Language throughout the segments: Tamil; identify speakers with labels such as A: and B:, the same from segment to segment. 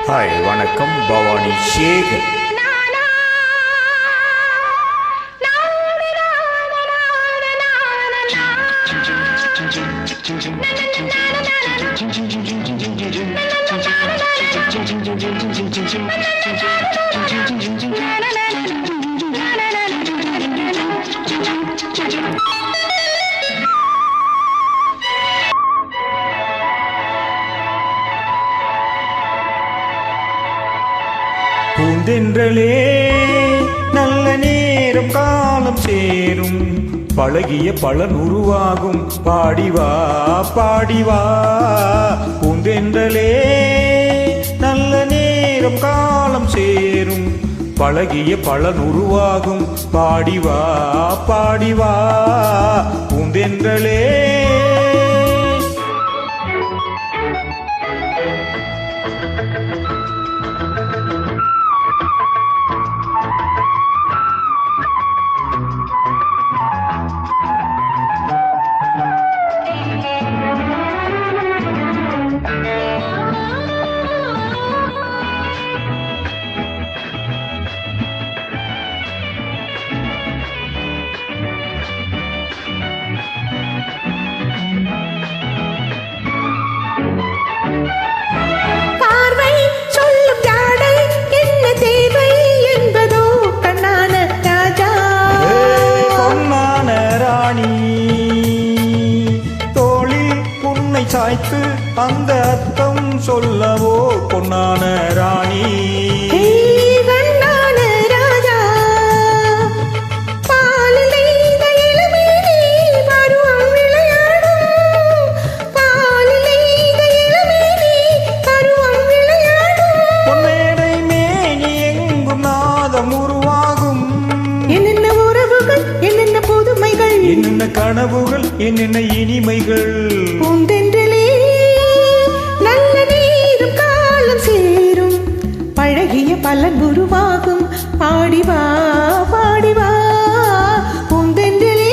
A: ஹாய் வணக்கம் பவானி சேகர். பூந்தென்றலே நல்ல நேரம் காலம் சேரும், பழகிய பலன் உருவாகும், பாடிவா பாடிவா. பூந்தென்றலே நல்ல நேரம் காலம் சேரும், பழகிய பலன் உருவாகும், பாடிவா பாடிவா. பூந்தென்றலே சாய்த்து அந்த அர்த்தம் சொல்லவோ பொன்னான ராணி. பொன்னேடை மேனி எங்கும் நாதம் உருவாகும்,
B: என்னென்ன உறவுகள் என்னென்ன புதுமைகள்,
A: என்னென்ன கனவுகள் என்னென்ன இனிமைகள்.
B: நல்ல நேரம் காலம் சேரும், பழகிய பலன் உருவாகும், பாடிவா பாடிவா. பூந்தென்றலே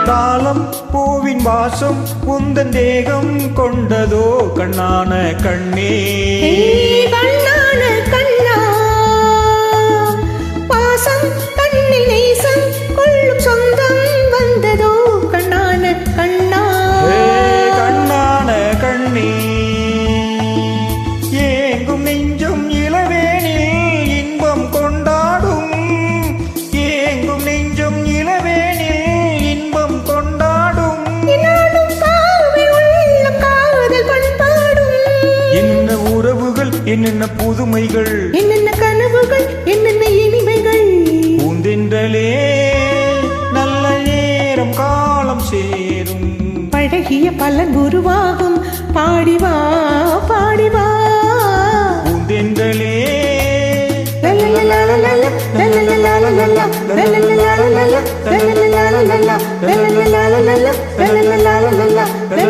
A: காலம் பூவின் வாசம் உந்தன் தேகம் கொண்டதோ கண்ணான கண்ணே.
B: கண்ணான கண்ணா பாசம் கண்ணில் நேசம் கொள்ளும் சொந்தம் வந்ததோ கண்ணான கண்ணா.
A: கண்ணான கண்ணே ஏங்கும் நெஞ்சும் இளவேனில் இன்பம் கொண்டாடும், ஏங்கும் நெஞ்சும் இளவேனில் இன்பம் கொண்டாடும். என்ன உறவுகள் என்னென்ன புதுமைகள்,
B: என்னென்ன கனவுகள் என்னென்ன இனிமைகள்.
A: பூந்தென்றலே நல்ல நேரம் காலம் சேரும்,
B: பழகிய பலன் உருவாகும், பாடிவா பாடிவா.
A: பூந்தென்றலே
B: la la la la